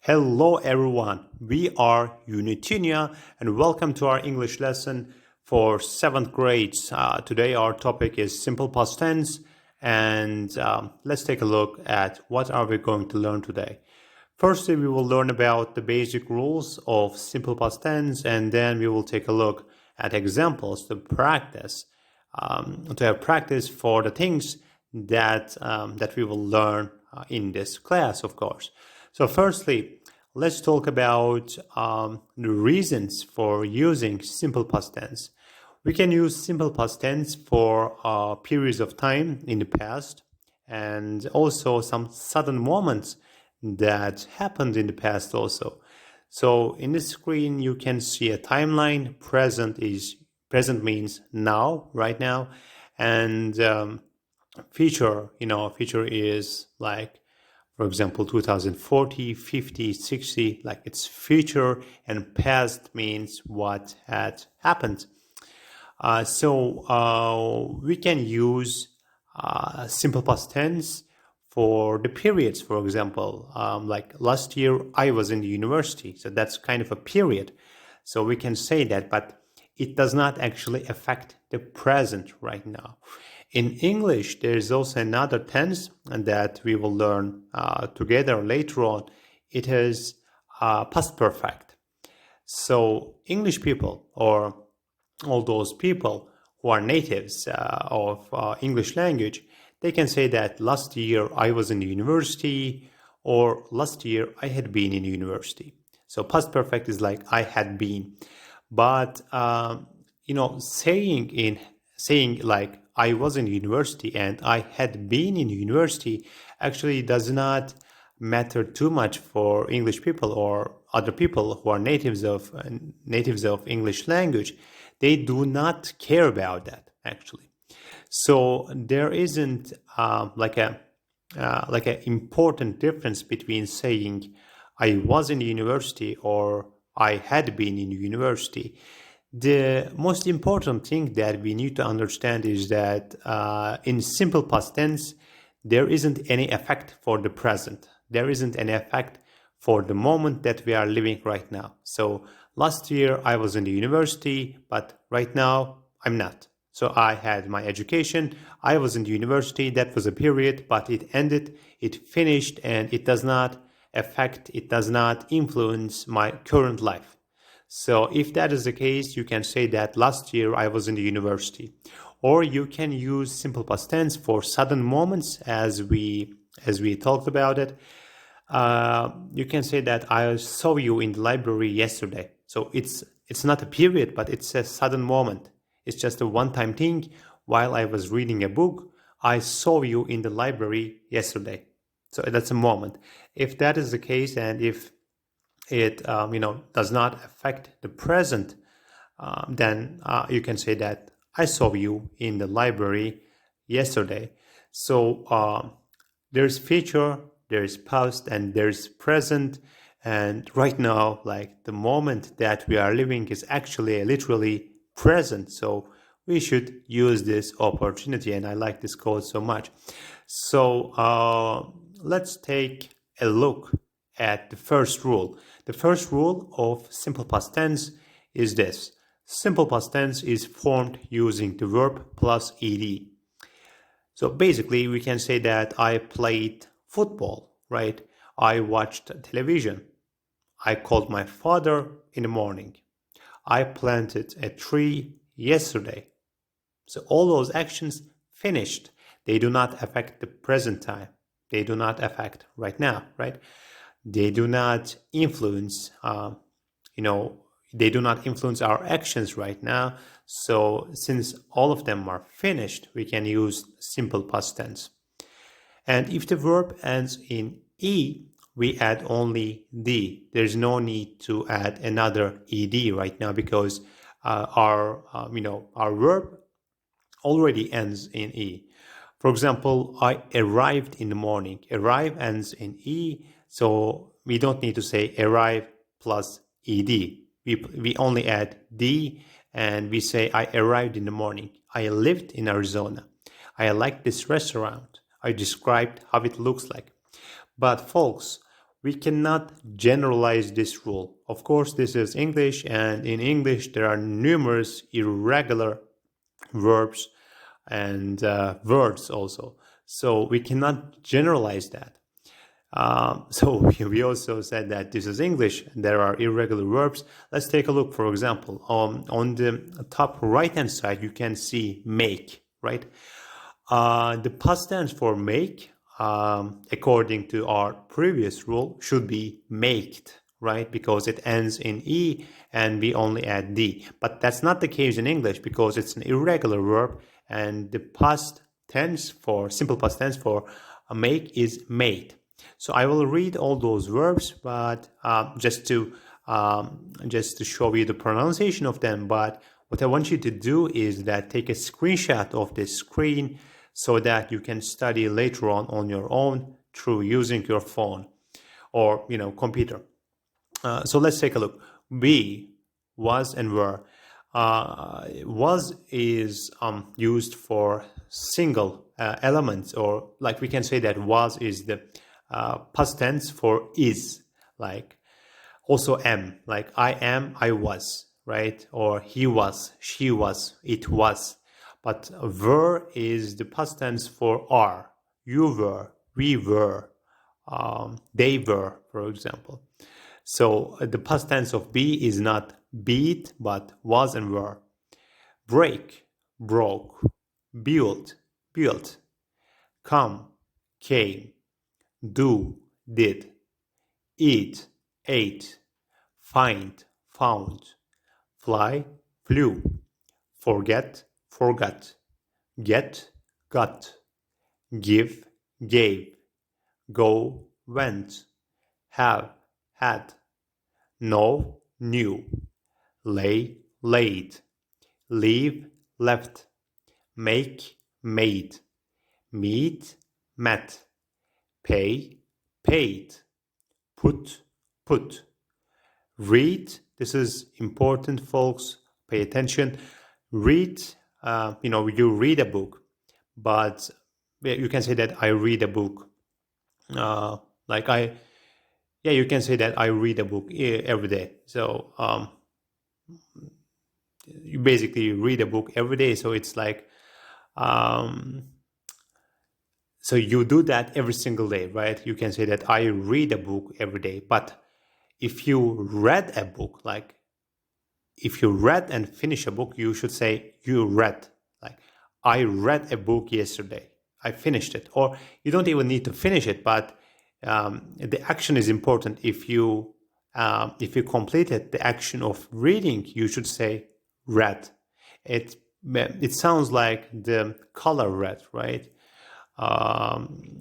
Hello everyone, we are Unitinia and welcome to our English lesson for 7th grade. Today our topic is simple past tense and let's take a look at what are we going to learn today. Firstly, we will learn about the basic rules of simple past tense and then we will take a look at examples to practice, to have practice for the things that we will learn in this class, of course. So firstly, let's talk about the reasons for using simple past tense. We can use simple past tense for periods of time in the past and also some sudden moments that happened in the past also. So in the screen, you can see a timeline. Present means now, right now, and future is like, for example, 2040, 50, 60, like it's future, and past means what had happened. So we can use simple past tense for the periods. For example, like last year I was in the university, so that's kind of a period. So we can say that, but it does not actually affect the present right now. In English, there is also another tense that we will learn together later on. It is past perfect. So English people, or all those people who are natives of English language, they can say that last year I was in the university, or last year I had been in university. So past perfect is like I had been. But saying like I was in university and I had been in university actually does not matter too much for English people or other people who are natives of English language. They do not care about that actually. So there isn't like an important difference between saying I was in university or I had been in university. The most important thing that we need to understand is that in simple past tense, there isn't any effect for the present. There isn't any effect for the moment that we are living right now. So last year I was in the university, but right now I'm not. So I had my education, I was in the university, that was a period, but it ended, it finished, and it does not influence my current life. So if that is the case, you can say that last year I was in the university. Or you can use simple past tense for sudden moments as we talked about it. You can say that I saw you in the library yesterday. So it's not a period, but it's a sudden moment. It's just a one-time thing. While I was reading a book, I saw you in the library yesterday. So that's a moment. If that is the case, and if it does not affect the present, then you can say that I saw you in the library yesterday. So there's future, there's past, and there's present. And right now, like the moment that we are living is actually literally present. So we should use this opportunity. And I like this quote so much. So let's take a look at the first rule. The first rule of simple past tense is this. Simple past tense is formed using the verb plus ed. So basically, we can say that I played football, right? I watched television. I called my father in the morning. I planted a tree yesterday. So all those actions finished. They do not affect the present time. They do not affect right now, right? They do not influence, they do not influence our actions right now. So since all of them are finished, we can use simple past tense. And if the verb ends in E, we add only D. There's no need to add another ED right now because our verb already ends in E. For example, I arrived in the morning. Arrive ends in E. So we don't need to say arrive plus ed. We only add d and we say I arrived in the morning. I lived in Arizona. I like this restaurant. I described how it looks like. But folks, we cannot generalize this rule. Of course, this is English, and in English there are numerous irregular verbs and words also. So we cannot generalize that. So we also said that this is English, and there are irregular verbs. Let's take a look, for example, on the top right-hand side, you can see make, right? The past tense for make, according to our previous rule, should be maked, right? Because it ends in E and we only add D. But that's not the case in English because it's an irregular verb, and the past tense for, simple past tense for make is made. So I will read all those verbs, but just to show you the pronunciation of them. But what I want you to do is that take a screenshot of the screen so that you can study later on your own through using your phone or computer. So let's take a look. Be, was, and were. Was is used for single elements, or like we can say that was is the past tense for is, like also am, like I am, I was, right? Or he was, she was, it was. But were is the past tense for are. You were, we were, they were, for example. So the past tense of be is not beat, but was and were. Break, broke. Build, built. Come, came. Do, did. Eat, ate. Find, found. Fly, flew. Forget, forgot. Get, got. Give, gave. Go, went. Have, had. Know, knew. Lay, laid. Leave, left. Make, made. Meet, met. Pay, paid. Put, put. Read, this is important, folks. Pay attention. Read, you read a book, but you can say that I read a book. You can say that I read a book every day. So you basically read a book every day. So it's like, so you do that every single day, right? You can say that I read a book every day. But if you read a book, like if you read and finish a book, you should say you read. Like I read a book yesterday. I finished it. Or you don't even need to finish it, but the action is important. If you completed the action of reading, you should say read. It sounds like the color red, right?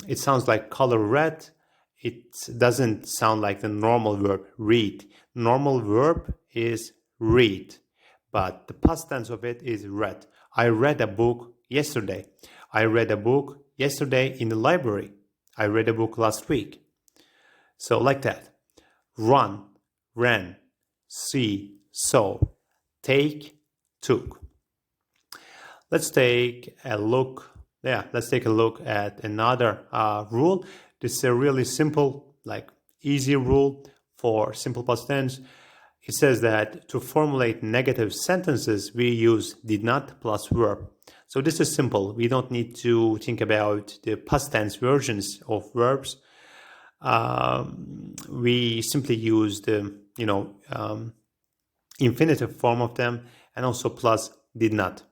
It sounds like color red. It doesn't sound like the normal verb read. Normal verb is read, but the past tense of it is read. I read a book yesterday. I read a book yesterday in the library. I read a book last week. So like that. Run, ran, see, saw, take, took. Let's take a look. Let's take a look at another rule. This is a really simple, easy rule for simple past tense. It says that to formulate negative sentences, we use did not plus verb. So this is simple. We don't need to think about the past tense versions of verbs. We simply use the, infinitive form of them, and also plus did not.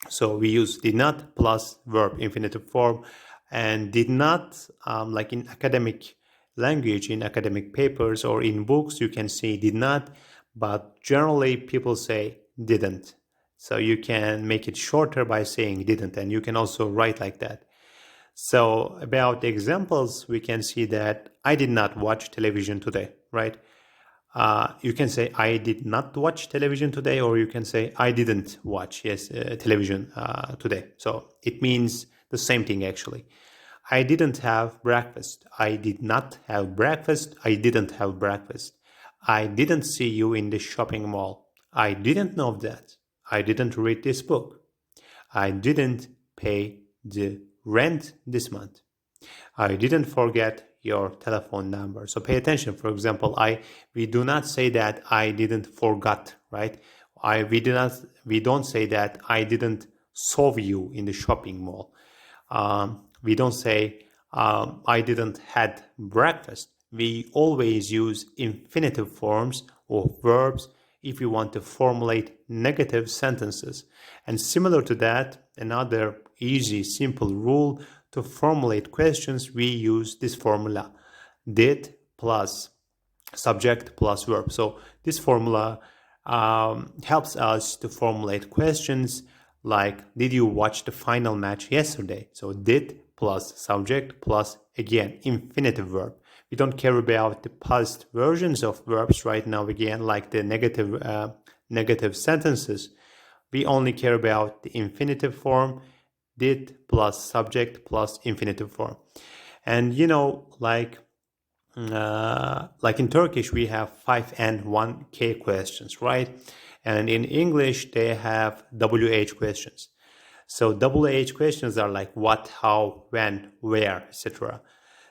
So we use did not plus verb infinitive form, and did not, like in academic language, in academic papers or in books, you can say did not, but generally people say didn't. So you can make it shorter by saying didn't, and you can also write like that. So about the examples, we can see that I did not watch television today, right? You can say I did not watch television today, or you can say I didn't watch television today. So it means the same thing actually. I didn't have breakfast. I did not have breakfast. I didn't have breakfast. I didn't see you in the shopping mall. I didn't know that. I didn't read this book. I didn't pay the rent this month. I didn't forget your telephone number. So pay attention. For example, we do not say that I didn't forgot, right? We don't say that I didn't saw you in the shopping mall. We don't say I didn't had breakfast. We always use infinitive forms or verbs if we want to formulate negative sentences. And similar to that, another easy, simple rule to formulate questions, we use this formula: did plus subject plus verb. So this formula helps us to formulate questions like, did you watch the final match yesterday? So did plus subject plus, again, infinitive verb. We don't care about the past versions of verbs right now, again, like the negative sentences. We only care about the infinitive form, did plus subject plus infinitive form. And like in Turkish, we have 5 and 1K questions, right? And in English, they have WH questions. So WH questions are like what, how, when, where, etc.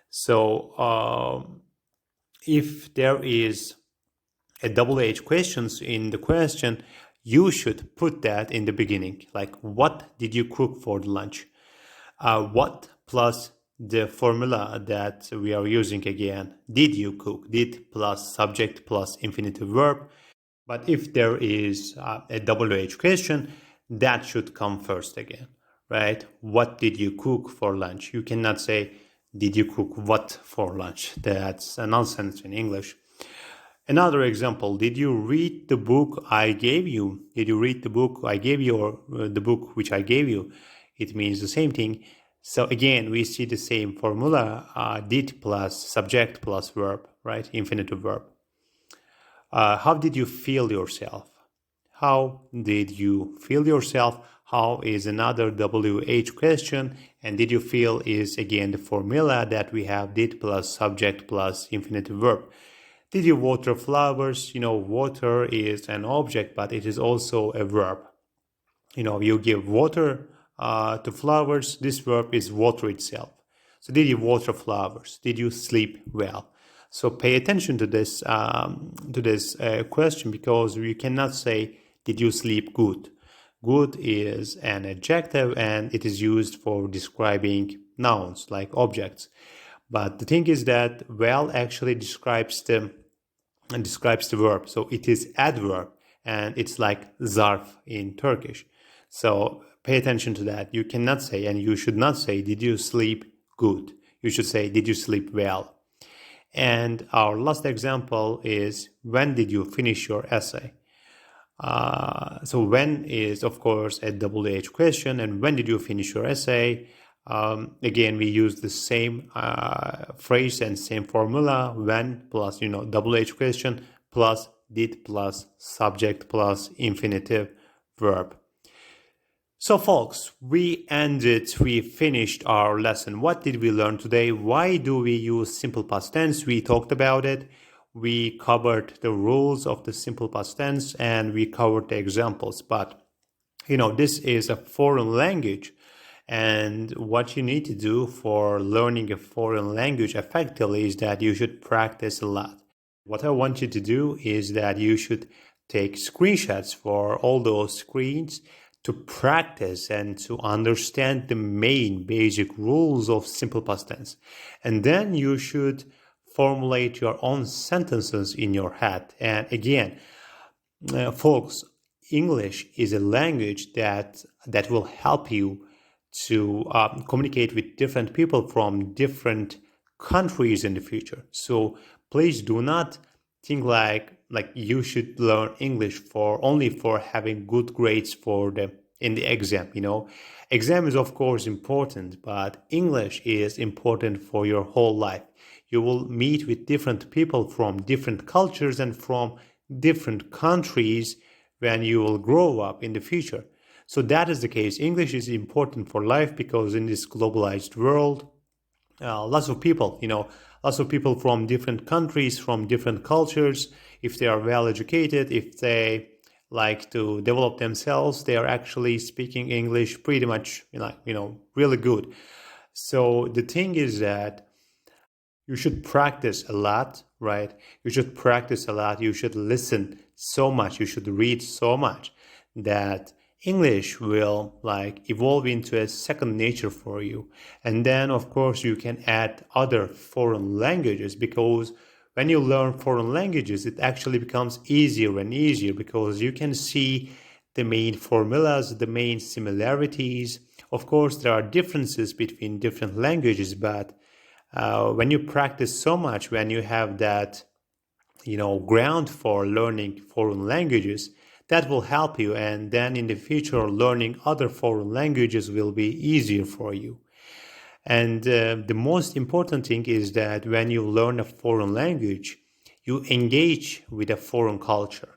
So if there is a WH questions in the question, you should put that in the beginning. Like, what did you cook for the lunch? What plus the formula that we are using again. Did you cook? Did plus subject plus infinitive verb. But if there is a WH question, that should come first again, right? What did you cook for lunch? You cannot say, did you cook what for lunch? That's a nonsense in English. Another example, did you read the book I gave you? Did you read the book I gave you, or the book which I gave you? It means the same thing. So again, we see the same formula, did plus subject plus verb, right? Infinitive verb. How did you feel yourself? How did you feel yourself? How is another WH question, and did you feel is again the formula that we have, did plus subject plus infinitive verb. Did you water flowers? Water is an object, but it is also a verb. You give water to flowers. This verb is water itself. So did you water flowers? Did you sleep well? So pay attention to this question, because you cannot say, did you sleep good? Good is an adjective and it is used for describing nouns like objects. But the thing is that well actually describes the verb. So it is adverb and it's like zarf in Turkish. So pay attention to that. You cannot say, and you should not say, did you sleep good? You should say, did you sleep well? And our last example is, when did you finish your essay? So when is, of course, a WH question, and when did you finish your essay? Again, we use the same phrase and same formula, when plus, WH question plus did plus subject plus infinitive verb. So folks, we finished our lesson. What did we learn today? Why do we use simple past tense? We talked about it. We covered the rules of the simple past tense and we covered the examples. But, this is a foreign language. And what you need to do for learning a foreign language effectively is that you should practice a lot. What I want you to do is that you should take screenshots for all those screens to practice and to understand the main basic rules of simple past tense. And then you should formulate your own sentences in your head. And again, folks, English is a language that will help you to communicate with different people from different countries in the future. So please do not think like you should learn English only for having good grades in the exam. Exam is of course important, but English is important for your whole life. You will meet with different people from different cultures and from different countries when you will grow up in the future. So that is the case. English is important for life because in this globalized world, lots of people from different countries, from different cultures, if they are well educated, if they like to develop themselves, they are actually speaking English pretty much, really good. So the thing is that you should practice a lot, right? You should practice a lot. You should listen so much. You should read so much that English will like evolve into a second nature for you. And then, of course, you can add other foreign languages, because when you learn foreign languages, it actually becomes easier and easier because you can see the main formulas, the main similarities. Of course, there are differences between different languages, but when you practice so much, when you have that, ground for learning foreign languages, that will help you. And then in the future, learning other foreign languages will be easier for you. And the most important thing is that when you learn a foreign language, you engage with a foreign culture.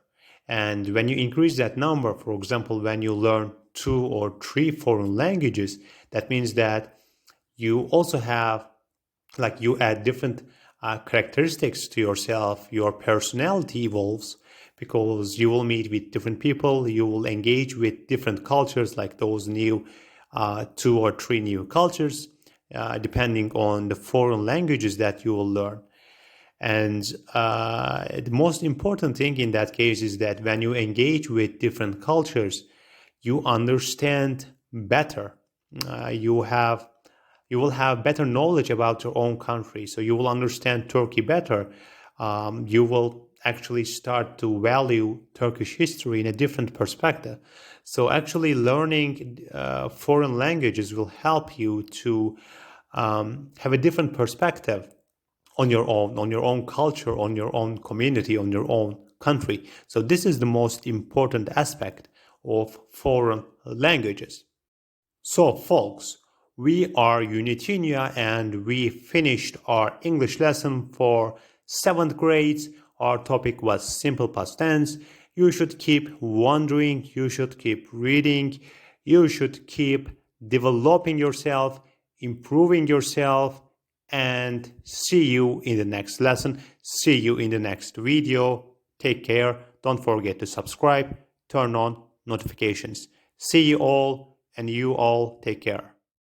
And when you increase that number, for example, when you learn 2 or 3 foreign languages, that means that you also have, like, you add different characteristics to yourself. Your personality evolves because you will meet with different people. You will engage with different cultures, like those new 2 or 3 new cultures, depending on the foreign languages that you will learn. And the most important thing in that case is that when you engage with different cultures, you understand better. You will have better knowledge about your own country. So you will understand Turkey better. You will actually start to value Turkish history in a different perspective. So actually learning foreign languages will help you to have a different perspective on your own culture, on your own community, on your own country. So this is the most important aspect of foreign languages. So folks, we are Unitinia and we finished our English lesson for 7th grade. Our topic was simple past tense. You should keep wondering, you should keep reading, you should keep developing yourself, improving yourself, and see you in the next lesson. See you in the next video. Take care. Don't forget to subscribe, turn on notifications. See you all, and you all take care.